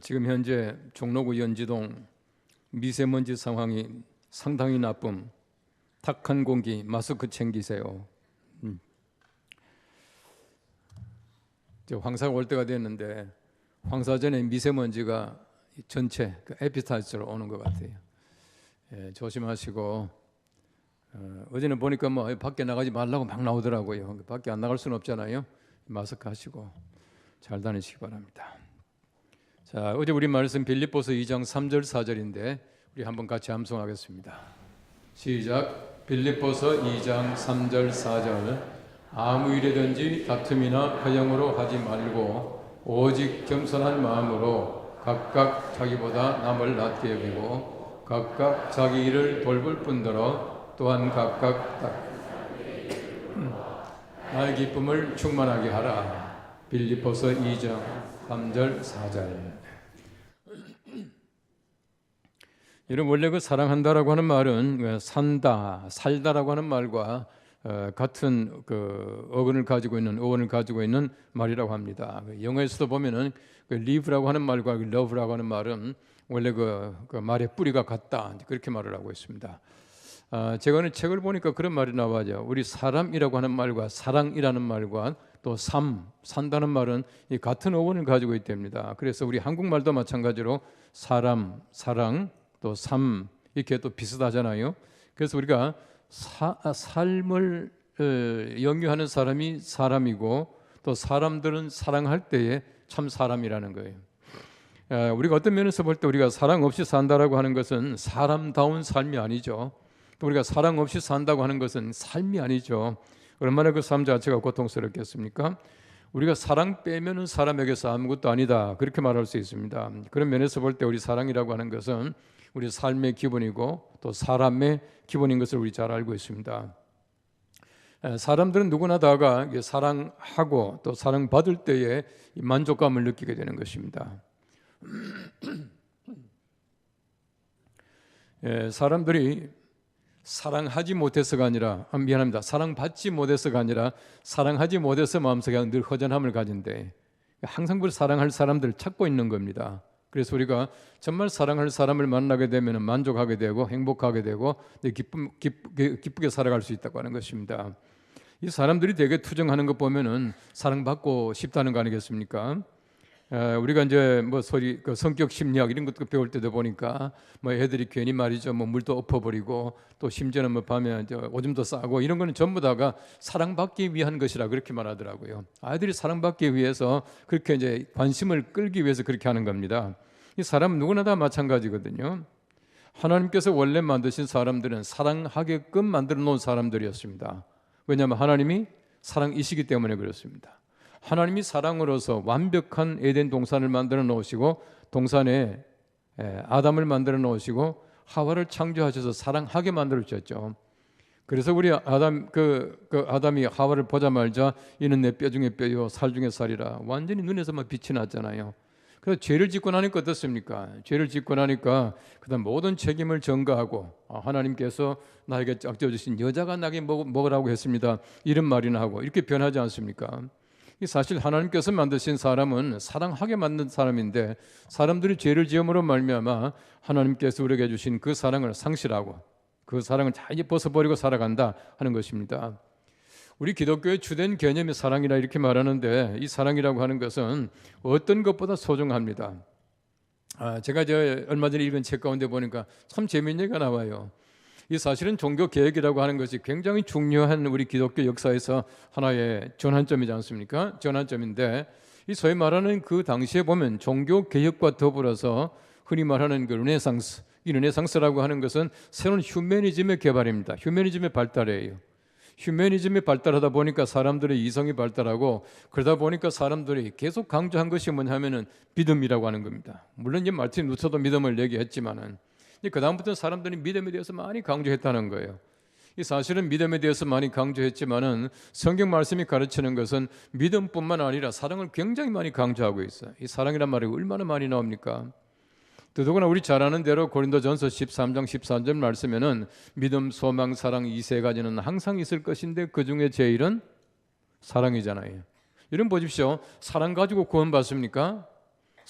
지금 현재 종로구 연지동 미세먼지 상황이 상당히 나쁨. 탁한 공기, 마스크 챙기세요. 이제 황사가 올 때가 됐는데 황사 전에 미세먼지가 전체 에피타이저로 오는 것 같아요. 조심하시고 어제는 보니까 뭐 밖에 나가지 말라고 막 나오더라고요. 밖에 안 나갈 수는 없잖아요. 마스크 하시고 잘 다니시기 바랍니다. 자, 어제 우리 말씀 빌립보서 2장 3절 4절인데 우리 한번 같이 암송하겠습니다. 시작. 빌립보서 2장 3절 4절. 아무 일이든지 다툼이나 허영으로 하지 말고 오직 겸손한 마음으로 각각 자기보다 남을 낮게 여기고 각각 자기 일을 돌볼 뿐더러 또한 각각 나의 기쁨을 충만하게 하라. 빌립보서 2장 3절 4절. 여러분, 원래 그 사랑한다라고 하는 말은 산다, 살다라고 하는 말과 같은 그 어원을 가지고 있는 말이라고 합니다. 영어에서도 보면은 그 live라고 하는 말과 love라고 하는 말은 원래 그 말의 뿌리가 같다, 그렇게 말을 하고 있습니다. 제가 어느 책을 보니까 그런 말이 나와요. 우리 사람이라고 하는 말과 사랑이라는 말과 또 산다는 말은 이 같은 어원을 가지고 있답니다. 그래서 우리 한국말도 마찬가지로 사람, 사랑, 또 삶 이렇게 또 비슷하잖아요. 그래서 우리가 삶을 영유하는 사람이 사람이고 또 사람들은 사랑할 때에 참 사람이라는 거예요. 우리가 어떤 면에서 볼 때 우리가 사랑 없이 산다라고 하는 것은 사람다운 삶이 아니죠. 또 우리가 사랑 없이 산다고 하는 것은 삶이 아니죠. 얼마나 그 삶 자체가 고통스럽겠습니까? 우리가 사랑 빼면은 사람에게서 아무것도 아니다, 그렇게 말할 수 있습니다. 그런 면에서 볼 때 우리 사랑이라고 하는 것은 우리 삶의 기본이고 또 사람의 기본인 것을 우리 잘 알고 있습니다. 사람들은 누구나 다가 사랑하고 또 사랑받을 때에 만족감을 느끼게 되는 것입니다. 사람들이 사랑하지 못해서가 아니라 사랑받지 못해서가 아니라 사랑하지 못해서 마음속에 늘 허전함을 가진데 항상 그 사랑할 사람들을 찾고 있는 겁니다. 그래서 우리가 정말 사랑할 사람을 만나게 되면 만족하게 되고 행복하게 되고 기쁘게 살아갈 수 있다고 하는 것입니다. 이 사람들이 되게 투정하는 것 보면은 사랑받고 싶다는 거 아니겠습니까? 우리가 이제 그 성격 심리학 이런 것도 배울 때도 보니까 애들이 괜히 말이죠, 물도 엎어버리고 또 심지어는 밤에 오줌도 싸고 이런 거는 전부 다가 사랑받기 위한 것이라 그렇게 말하더라고요. 아이들이 사랑받기 위해서 그렇게 이제 관심을 끌기 위해서 그렇게 하는 겁니다. 이 사람 누구나 다 마찬가지거든요. 하나님께서 원래 만드신 사람들은 사랑하게끔 만들어 놓은 사람들이었습니다. 왜냐하면 하나님이 사랑이시기 때문에 그렇습니다. 하나님이 사랑으로서 완벽한 에덴 동산을 만들어 놓으시고 동산에 아담을 만들어 놓으시고 하와를 창조하셔서 사랑하게 만들어 주셨죠. 그래서 우리 아담이 하와를 보자마자 이는 내 뼈 중에 뼈요 살 중에 살이라 완전히 눈에서만 빛이 났잖아요. 그래서 죄를 짓고 나니까 어떻습니까? 죄를 짓고 나니까 그다음 모든 책임을 전가하고 하나님께서 나에게 짝지어주신 여자가 나에게 먹으라고 했습니다, 이런 말이나 하고 이렇게 변하지 않습니까? 사실 하나님께서 만드신 사람은 사랑하게 만든 사람인데 사람들이 죄를 지음으로 말미암아 하나님께서 우리에게 주신 그 사랑을 상실하고 그 사랑을 다 벗어버리고 살아간다 하는 것입니다. 우리 기독교의 주된 개념이 사랑이라 이렇게 말하는데 이 사랑이라고 하는 것은 어떤 것보다 소중합니다. 제가 얼마 전에 읽은 책 가운데 보니까 참 재미있는 얘기가 나와요. 이 사실은 종교 개혁이라고 하는 것이 굉장히 중요한 우리 기독교 역사에서 하나의 전환점이지 않습니까? 전환점인데 이 소위 말하는 그 당시에 보면 종교 개혁과 더불어서 흔히 말하는 그 르네상스, 이 르네상스라고 하는 것은 새로운 휴머니즘의 개발입니다. 휴머니즘의 발달이에요. 휴머니즘이 발달하다 보니까 사람들의 이성이 발달하고 그러다 보니까 사람들이 계속 강조한 것이 뭐냐면은 믿음이라고 하는 겁니다. 물론 이제 마틴 루터도 믿음을 얘기했지만은 그 다음부터는 사람들이 믿음에 대해서 많이 강조했다는 거예요. 이 사실은 믿음에 대해서 많이 강조했지만은 성경 말씀이 가르치는 것은 믿음뿐만 아니라 사랑을 굉장히 많이 강조하고 있어요. 이 사랑이란 말이 얼마나 많이 나옵니까? 더더구나 우리 잘 아는 대로 고린도전서 13장 14절 말씀에는 믿음, 소망, 사랑 이 세 가지는 항상 있을 것인데 그 중에 제일은 사랑이잖아요. 여러분 보십시오. 사랑 가지고 구원받습니까?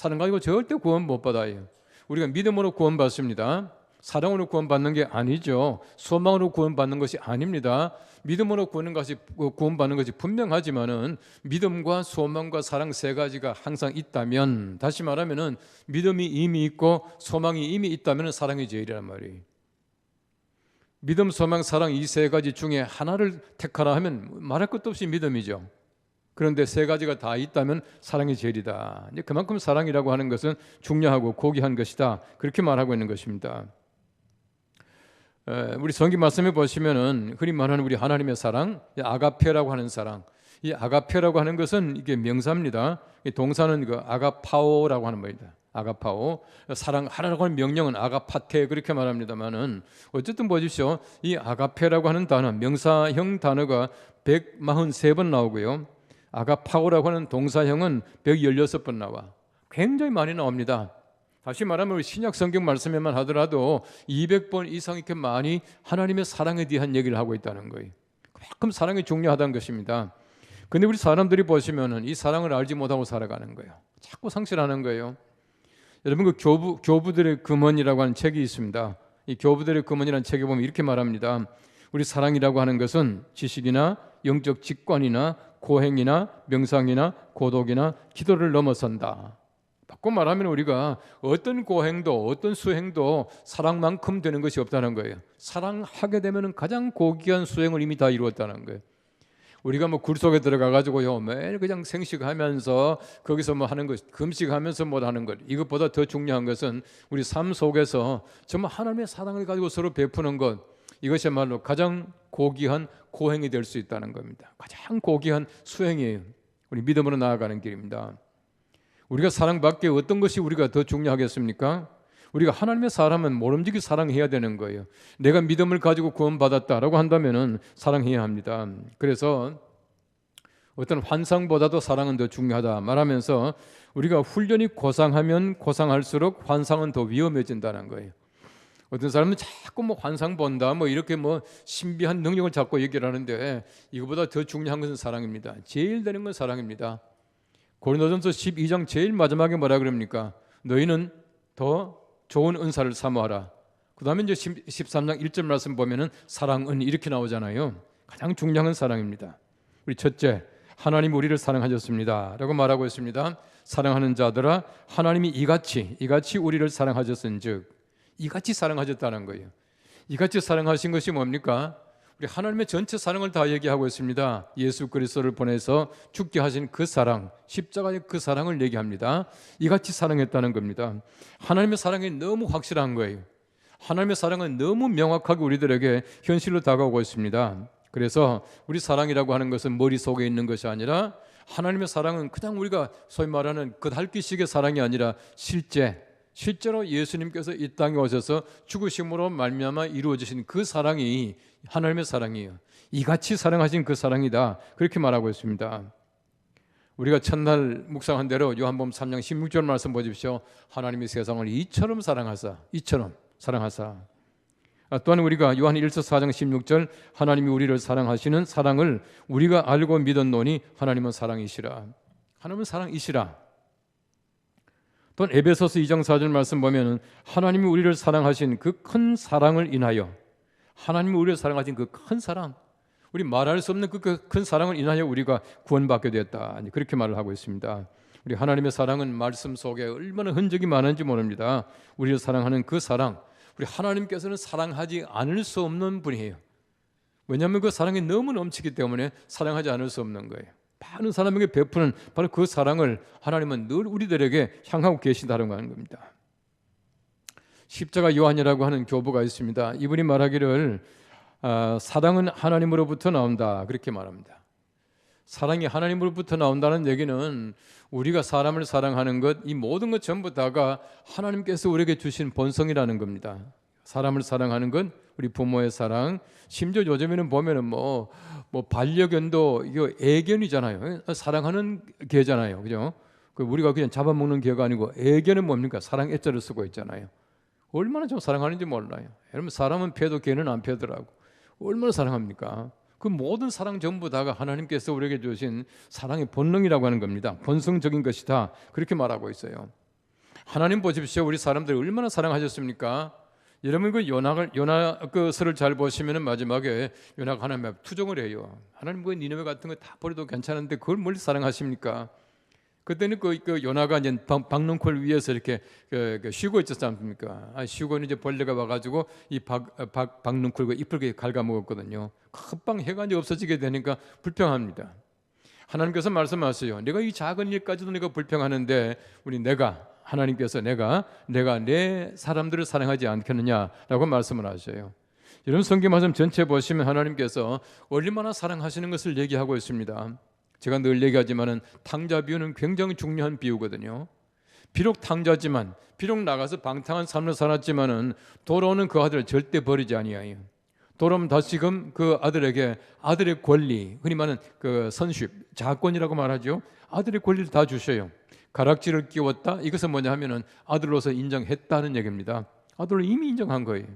사랑 가지고 절대 구원 못 받아요. 우리가 믿음으로 구원받습니다. 사랑으로 구원받는 게 아니죠. 소망으로 구원받는 것이 아닙니다. 믿음으로 구원받는 것이 분명하지만은 믿음과 소망과 사랑 세 가지가 항상 있다면, 다시 말하면은 믿음이 이미 있고 소망이 이미 있다면 사랑이 제일이란 말이에요. 믿음, 소망, 사랑 이 세 가지 중에 하나를 택하라 하면 말할 것도 없이 믿음이죠. 그런데 세 가지가 다 있다면 사랑이 제일이다. 이제 그만큼 사랑이라고 하는 것은 중요하고 고귀한 것이다. 그렇게 말하고 있는 것입니다. 우리 성경 말씀에 보시면은 흔히 말하는 우리 하나님의 사랑, 아가페라고 하는 사랑. 이 아가페라고 하는 것은 이게 명사입니다. 동사는 그 아가파오라고 하는 말입니다. 아가파오, 사랑하라고 하는 명령은 아가파테 그렇게 말합니다만은 어쨌든 보십시오. 이 아가페라고 하는 단어, 명사형 단어가 143번 나오고요. 아가파오라고 하는 동사형은 116번 나와. 굉장히 많이 나옵니다. 다시 말하면 신약 성경 말씀에만 하더라도 200번 이상 이렇게 많이 하나님의 사랑에 대한 얘기를 하고 있다는 거예요. 그만큼 사랑이 중요하다는 것입니다. 근데 우리 사람들이 보시면은 이 사랑을 알지 못하고 살아가는 거예요. 자꾸 상실하는 거예요. 여러분 그 교부들의 금언이라고 하는 책이 있습니다. 이 교부들의 금언이라는 책에 보면 이렇게 말합니다. 우리 사랑이라고 하는 것은 지식이나 영적 직관이나 고행이나 명상이나 고독이나 기도를 넘어선다. 바꿔 말하면 우리가 어떤 고행도 어떤 수행도 사랑만큼 되는 것이 없다는 거예요. 사랑하게 되면 가장 고귀한 수행을 이미 다 이루었다는 거예요. 우리가 뭐 굴 속에 들어가 가지고요 매일 그냥 생식하면서 거기서 뭐 하는 것, 금식하면서 뭐 하는 것, 이것보다 더 중요한 것은 우리 삶 속에서 정말 하나님의 사랑을 가지고 서로 베푸는 것, 이것이야말로 가장 고귀한 고행이 될 수 있다는 겁니다. 가장 고귀한 수행이에요. 우리 믿음으로 나아가는 길입니다. 우리가 사랑받기에 어떤 것이 우리가 더 중요하겠습니까? 우리가 하나님의 사람은 모름지기 사랑해야 되는 거예요. 내가 믿음을 가지고 구원받았다라고 한다면은 사랑해야 합니다. 그래서 어떤 환상보다도 사랑은 더 중요하다 말하면서 우리가 훈련이 고상하면 고상할수록 환상은 더 위험해진다는 거예요. 어떤 사람은 자꾸 뭐 환상 본다, 뭐 이렇게 뭐 신비한 능력을 잡고 얘기를 하는데 이거보다 더 중요한 것은 사랑입니다. 제일 되는 건 사랑입니다. 고린도전서 12장 제일 마지막에 뭐라 그럽니까? 너희는 더 좋은 은사를 사모하라. 그 다음에 이제 13장 1절 말씀 보면은 사랑은 이렇게 나오잖아요. 가장 중요한 건 사랑입니다. 우리 첫째, 하나님 우리를 사랑하셨습니다 라고 말하고 있습니다. 사랑하는 자들아 하나님이 이같이 우리를 사랑하셨은즉, 이같이 사랑하셨다는 거예요. 이같이 사랑하신 것이 뭡니까? 우리 하나님의 전체 사랑을 다 얘기하고 있습니다. 예수 그리스도를 보내서 죽게 하신 그 사랑, 십자가의 그 사랑을 얘기합니다. 이같이 사랑했다는 겁니다. 하나님의 사랑이 너무 확실한 거예요. 하나님의 사랑은 너무 명확하게 우리들에게 현실로 다가오고 있습니다. 그래서 우리 사랑이라고 하는 것은 머릿속에 있는 것이 아니라, 하나님의 사랑은 그냥 우리가 소위 말하는 겉핥기식의 사랑이 아니라 실제로 예수님께서 이 땅에 오셔서 죽으심으로 말미암아 이루어지신 그 사랑이 하나님의 사랑이에요. 이같이 사랑하신 그 사랑이다, 그렇게 말하고 있습니다. 우리가 첫날 묵상한 대로 요한복음 3장 16절 말씀 보십시오. 하나님이 세상을 이처럼 사랑하사. 또한 우리가 요한 1서 4장 16절 하나님이 우리를 사랑하시는 사랑을 우리가 알고 믿었노니 하나님은 사랑이시라. 하나님은 사랑이시라. 또한 에베소서 2장 4절 말씀 보면은 하나님이 우리를 사랑하신 그 큰 사랑을 인하여, 하나님이 우리를 사랑하신 그 큰 사랑, 우리 말할 수 없는 그 큰 사랑을 인하여 우리가 구원받게 되었다, 그렇게 말을 하고 있습니다. 우리 하나님의 사랑은 말씀 속에 얼마나 흔적이 많은지 모릅니다. 우리를 사랑하는 그 사랑, 우리 하나님께서는 사랑하지 않을 수 없는 분이에요. 왜냐하면 그 사랑이 너무 넘치기 때문에 사랑하지 않을 수 없는 거예요. 많은 사람에게 베푸는 바로 그 사랑을 하나님은 늘 우리들에게 향하고 계시다는 겁니다. 십자가 요한이라고 하는 교부가 있습니다. 이분이 말하기를 사랑은 하나님으로부터 나온다, 그렇게 말합니다. 사랑이 하나님으로부터 나온다는 얘기는 우리가 사람을 사랑하는 것, 이 모든 것 전부 다가 하나님께서 우리에게 주신 본성이라는 겁니다. 사람을 사랑하는 건 우리 부모의 사랑, 심지어 요즘에는 보면은 뭐 반려견도 이거 애견이잖아요. 사랑하는 개잖아요, 그죠? 우리가 그냥 잡아먹는 개가 아니고 애견은 뭡니까? 사랑 애자를 쓰고 있잖아요. 얼마나 좀 사랑하는지 몰라요. 여러분, 사람은 패도 개는 안 패더라고. 얼마나 사랑합니까? 그 모든 사랑 전부 다가 하나님께서 우리에게 주신 사랑의 본능이라고 하는 겁니다. 본성적인 것이다, 그렇게 말하고 있어요. 하나님 보십시오. 우리 사람들 얼마나 사랑하셨습니까? 여러분 그 요나 그 설을 잘 보시면은 마지막에 요나가 하나님께 투정을 해요. 하나님 그 니느웨 같은 거 다 버려도 괜찮은데 그걸 뭘 사랑하십니까? 그때는 그 요나가 이제 박농쿨 위에서 이렇게 쉬고 있었지 않습니까? 쉬고는 이제 벌레가 와가지고 이 박농쿨 그 잎을 갉아먹었거든요. 금방 해가 이제 없어지게 되니까 불평합니다. 하나님께서 말씀하세요. 내가 이 작은 일까지도 내가 불평하는데 하나님께서 내가 내 사람들을 사랑하지 않겠느냐라고 말씀을 하셔요. 이런 성경 말씀 전체 보시면 하나님께서 얼마나 사랑하시는 것을 얘기하고 있습니다. 제가 늘 얘기하지만은 탕자 비유는 굉장히 중요한 비유거든요. 비록 탕자지만, 비록 나가서 방탕한 삶을 살았지만은 돌아오는 그 아들을 절대 버리지 아니하여. 돌아오면 다시금 그 아들에게 아들의 권리, 흔히 말하는 그 선십, 자권이라고 말하죠. 아들의 권리를 다 주셔요. 가락지를 끼웠다. 이것은 뭐냐 하면은 아들로서 인정했다는 얘기입니다. 아들로 이미 인정한 거예요.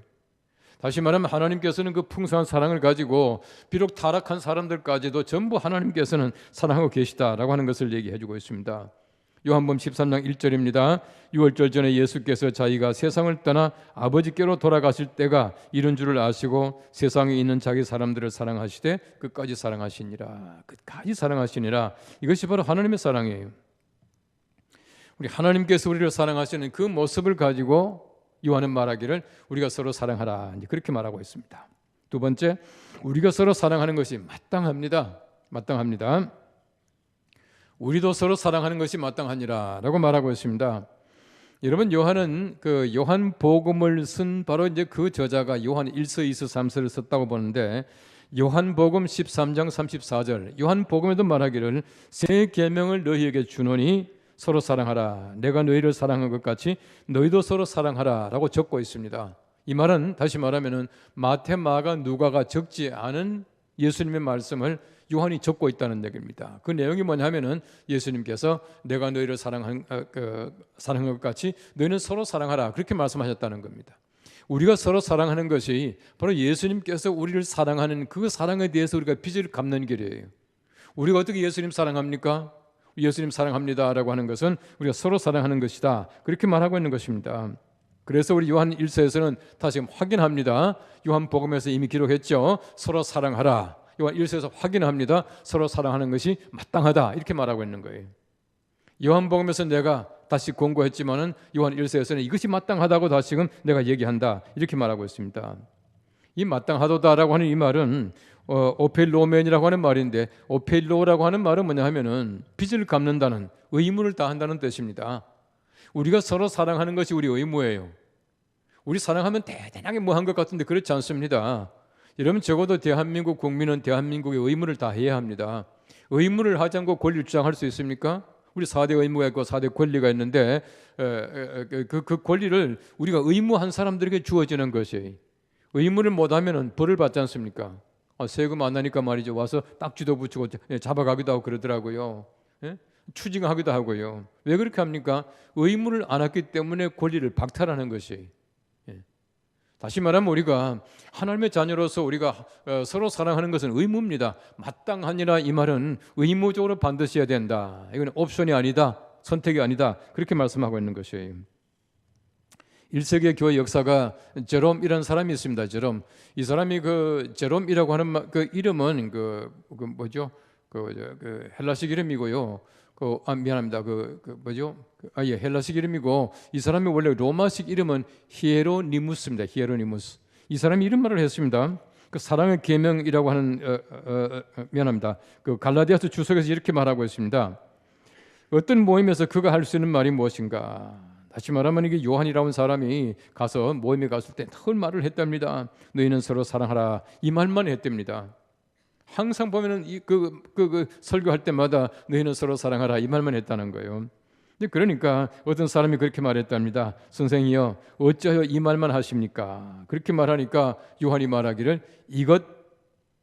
다시 말하면 하나님께서는 그 풍성한 사랑을 가지고 비록 타락한 사람들까지도 전부 하나님께서는 사랑하고 계시다라고 하는 것을 얘기해 주고 있습니다. 요한복음 13장 1절입니다. 유월절 전에 예수께서 자기가 세상을 떠나 아버지께로 돌아가실 때가 이른 줄을 아시고 세상에 있는 자기 사람들을 사랑하시되 끝까지 사랑하시니라. 끝까지 사랑하시니라. 이것이 바로 하나님의 사랑이에요. 우리 하나님께서 우리를 사랑하시는 그 모습을 가지고 요한은 말하기를 우리가 서로 사랑하라, 그렇게 말하고 있습니다. 두 번째, 우리가 서로 사랑하는 것이 마땅합니다. 우리도 서로 사랑하는 것이 마땅하니라라고 말하고 있습니다. 여러분, 요한은 그 요한복음을 쓴 바로 이제 그 저자가 요한 1서, 2서, 3서를 썼다고 보는데 요한복음 13장 34절 요한복음에도 말하기를 새 계명을 너희에게 주노니 서로 사랑하라. 내가 너희를 사랑한 것 같이 너희도 서로 사랑하라 라고 적고 있습니다. 이 말은 다시 말하면 마태, 마가, 누가가 적지 않은 예수님의 말씀을 요한이 적고 있다는 얘기입니다. 그 내용이 뭐냐 하면은 예수님께서 내가 너희를 사랑한 것 같이 너희는 서로 사랑하라 그렇게 말씀하셨다는 겁니다. 우리가 서로 사랑하는 것이 바로 예수님께서 우리를 사랑하는 그 사랑에 대해서 우리가 빚을 갚는 길이에요. 우리가 어떻게 예수님 사랑합니까? 예수님 사랑합니다라고 하는 것은 우리가 서로 사랑하는 것이다. 그렇게 말하고 있는 것입니다. 그래서 우리 요한 1서에서는 다시 확인합니다. 요한복음에서 이미 기록했죠. 서로 사랑하라. 요한 1서에서 확인합니다. 서로 사랑하는 것이 마땅하다. 이렇게 말하고 있는 거예요. 요한복음에서 내가 다시 권고했지만은 요한 1서에서는 이것이 마땅하다고 다시금 내가 얘기한다. 이렇게 말하고 있습니다. 이 마땅하도다라고 하는 이 말은 오펠로멘이라고 하는 말인데 오펠로라고 하는 말은 뭐냐 하면은 빚을 갚는다는 의무를 다한다는 뜻입니다. 우리가 서로 사랑하는 것이 우리 의무예요. 우리 사랑하면 대단하게 뭐한 것 같은데 그렇지 않습니다. 여러분 적어도 대한민국 국민은 대한민국의 의무를 다해야 합니다. 의무를 하지 않고 권리를 주장할 수 있습니까? 우리 4대 의무가 있고 4대 권리가 있는데 그 권리를 우리가 의무한 사람들에게 주어지는 것이 의무를 못하면 벌을 받지 않습니까? 세금 안 나니까 말이죠. 와서 딱지도 붙이고 잡아가기도 하고 그러더라고요. 추징하기도 하고요. 왜 그렇게 합니까? 의무를 안 했기 때문에 권리를 박탈하는 것이. 다시 말하면 우리가 하나님의 자녀로서 우리가 서로 사랑하는 것은 의무입니다. 마땅하니라 이 말은 의무적으로 반드시 해야 된다. 이건 옵션이 아니다. 선택이 아니다. 그렇게 말씀하고 있는 것이에요. 1세기 교회 역사가 제롬이라는 사람이 있습니다. 제롬. 이 사람이 그 제롬이라고 하는 그 이름은 그 헬라식 이름이고요. 미안합니다. 헬라식 이름이고 이 사람이 원래 로마식 이름은 히에로니무스입니다. 히에로니무스. 이 사람이 이런 말을 했습니다. 그 사랑의 계명이라고 하는 미안합니다. 그 갈라디아서 주석에서 이렇게 말하고 있습니다. 어떤 모임에서 그가 할 수 있는 말이 무엇인가? 다시 말하면 이게 요한이라는 사람이 가서 모임에 갔을 때 늘 말을 했답니다. 너희는 서로 사랑하라. 이 말만 했답니다. 항상 보면은 그 설교할 때마다 너희는 서로 사랑하라 이 말만 했다는 거예요. 그러니까 어떤 사람이 그렇게 말했답니다. 선생이여 어찌하여 이 말만 하십니까? 그렇게 말하니까 요한이 말하기를 이것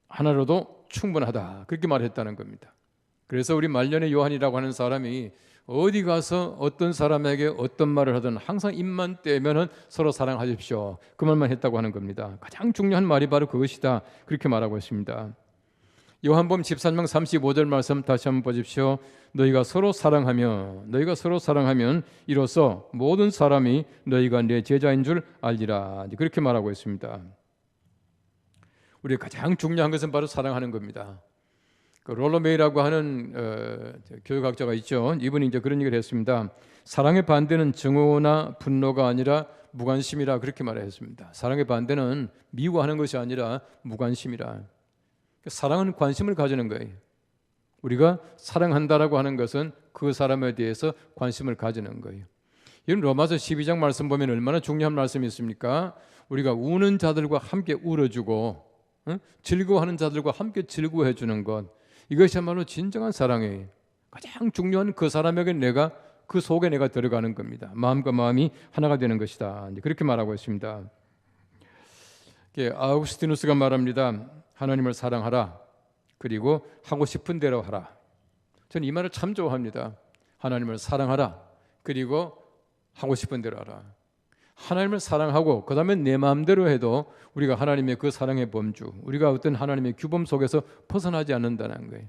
하나로도 충분하다. 그렇게 말했다는 겁니다. 그래서 우리 말년의 요한이라고 하는 사람이 어디 가서 어떤 사람에게 어떤 말을 하든 항상 입만 떼면은 서로 사랑하십시오. 그 말만 했다고 하는 겁니다. 가장 중요한 말이 바로 그것이다. 그렇게 말하고 있습니다. 요한복음 13장 35절 말씀 다시 한번 보십시오. 너희가 서로 사랑하면 이로써 모든 사람이 너희가 내 제자인 줄 알리라. 그렇게 말하고 있습니다. 우리가 가장 중요한 것은 바로 사랑하는 겁니다. 그 롤러 메이라고 하는 교육학자가 있죠. 이분이 이제 그런 얘기를 했습니다. 사랑의 반대는 증오나 분노가 아니라 무관심이라 그렇게 말했습니다. 사랑의 반대는 미워하는 것이 아니라 무관심이라. 사랑은 관심을 가지는 거예요. 우리가 사랑한다라고 하는 것은 그 사람에 대해서 관심을 가지는 거예요. 이런 로마서 12장 말씀 보면 얼마나 중요한 말씀이 있습니까? 우리가 우는 자들과 함께 울어주고 즐거워하는 자들과 함께 즐거워해 주는 것, 이것이야말로 진정한 사랑이에요. 가장 중요한 그 사람에게 내가 그 속에 내가 들어가는 겁니다. 마음과 마음이 하나가 되는 것이다. 그렇게 말하고 있습니다. 아우구스티누스가 말합니다. 하나님을 사랑하라. 그리고 하고 싶은 대로 하라. 저는 이 말을 참 좋아합니다. 하나님을 사랑하라. 그리고 하고 싶은 대로 하라. 하나님을 사랑하고 그 다음에 내 마음대로 해도 우리가 하나님의 그 사랑의 범주, 우리가 어떤 하나님의 규범 속에서 벗어나지 않는다는 거예요.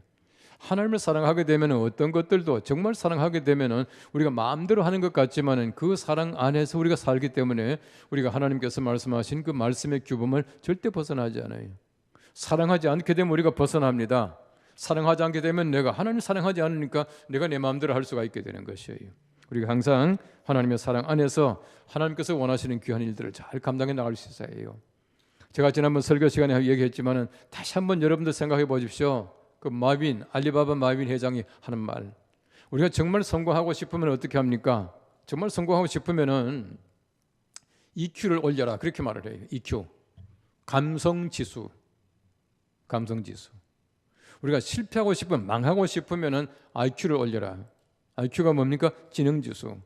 하나님을 사랑하게 되면 어떤 것들도 정말 사랑하게 되면 우리가 마음대로 하는 것 같지만 그 사랑 안에서 우리가 살기 때문에 우리가 하나님께서 말씀하신 그 말씀의 규범을 절대 벗어나지 않아요. 사랑하지 않게 되면 우리가 벗어납니다. 사랑하지 않게 되면 내가 하나님 사랑하지 않으니까 내가 내 마음대로 할 수가 있게 되는 것이에요. 우리가 항상 하나님의 사랑 안에서 하나님께서 원하시는 귀한 일들을 잘 감당해 나갈 수 있어야 해요. 제가 지난번 설교 시간에 얘기했지만 다시 한번 여러분들 생각해 보십시오. 그 알리바바 마빈 회장이 하는 말, 우리가 정말 성공하고 싶으면 어떻게 합니까? 정말 성공하고 싶으면은 EQ를 올려라 그렇게 말을 해요. EQ, 감성지수. 우리가 실패하고 싶으면, 망하고 싶으면은 IQ를 올려라. IQ가 뭡니까? 지능지수.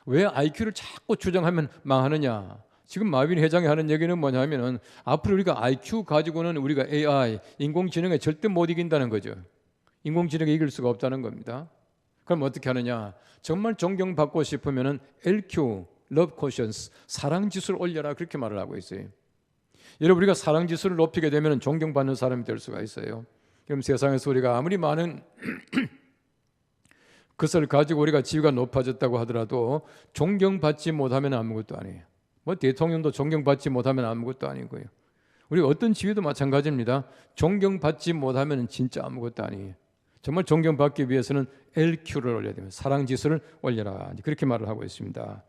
왜 IQ를 자꾸 추정하면 망하느냐? 지금 마빈 회장이 하는 얘기는 뭐냐면은 앞으로 우리가 IQ 가지고는 우리가 AI, 인공지능에 절대 못 이긴다는 거죠. 인공지능에 이길 수가 없다는 겁니다. 그럼 어떻게 하느냐? 정말 존경받고 싶으면은 LQ, Love Quotient, 사랑 지수를 올려라 그렇게 말을 하고 있어요. 여러분, 우리가 사랑 지수를 높이게 되면 존경받는 사람이 될 수가 있어요. 그럼 세상에서 우리가 아무리 많은 그것을 가지고 우리가 지위가 높아졌다고 하더라도 존경받지 못하면 아무것도 아니에요. 뭐 대통령도 존경받지 못하면 아무것도 아니고요. 우리 어떤 지위도 마찬가지입니다. 존경받지 못하면 진짜 아무것도 아니에요. 정말 존경받기 위해서는 LQ를 올려야 됩니다. 사랑지수를 올려라. 그렇게 말을 하고 있습니다.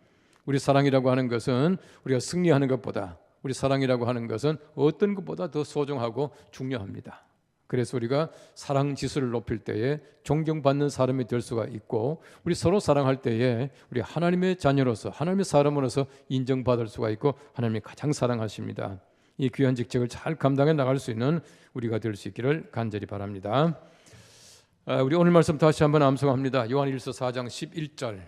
우리 사랑이라고 하는 것은 우리가 승리하는 것보다, 우리 사랑이라고 하는 것은 어떤 것보다 더 소중하고 중요합니다. 그래서 우리가 사랑 지수를 높일 때에 존경받는 사람이 될 수가 있고, 우리 서로 사랑할 때에 우리 하나님의 자녀로서, 하나님의 사람으로서 인정받을 수가 있고, 하나님이 가장 사랑하십니다. 이 귀한 직책을 잘 감당해 나갈 수 있는 우리가 될 수 있기를 간절히 바랍니다. 우리 오늘 말씀 다시 한번 암송합니다. 요한일서 4장 11절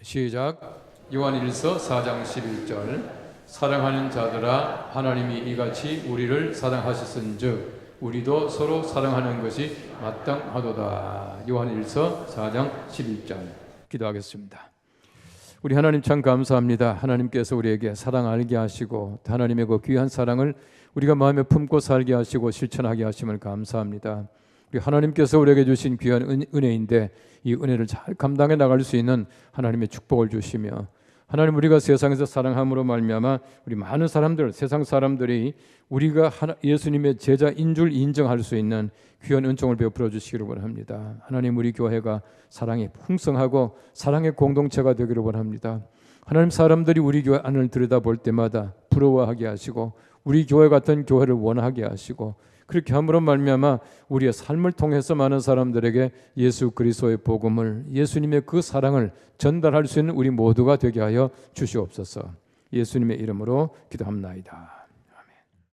시작. 요한일서 4장 11절 사랑하는 자들아, 하나님이 이같이 우리를 사랑하셨은즉 우리도 서로 사랑하는 것이 마땅하도다. 요한일서 4장 11절. 기도하겠습니다. 우리 하나님 참 감사합니다. 하나님께서 우리에게 사랑 알게 하시고 하나님의 그 귀한 사랑을 우리가 마음에 품고 살게 하시고 실천하게 하심을 감사합니다. 우리 하나님께서 우리에게 주신 귀한 은혜인데 이 은혜를 잘 감당해 나갈 수 있는 하나님의 축복을 주시며, 하나님, 우리가 세상에서 사랑함으로 말미암아 우리 많은 사람들, 세상 사람들이 우리가 예수님의 제자인 줄 인정할 수 있는 귀한 은총을 베풀어 주시기를 원합니다. 하나님, 우리 교회가 사랑이 풍성하고 사랑의 공동체가 되기를 원합니다. 하나님, 사람들이 우리 교회 안을 들여다볼 때마다 부러워하게 하시고 우리 교회 같은 교회를 원하게 하시고, 그렇게 함으로 말미암아 우리의 삶을 통해서 많은 사람들에게 예수 그리스도의 복음을, 예수님의 그 사랑을 전달할 수 있는 우리 모두가 되게 하여 주시옵소서. 예수님의 이름으로 기도합나이다.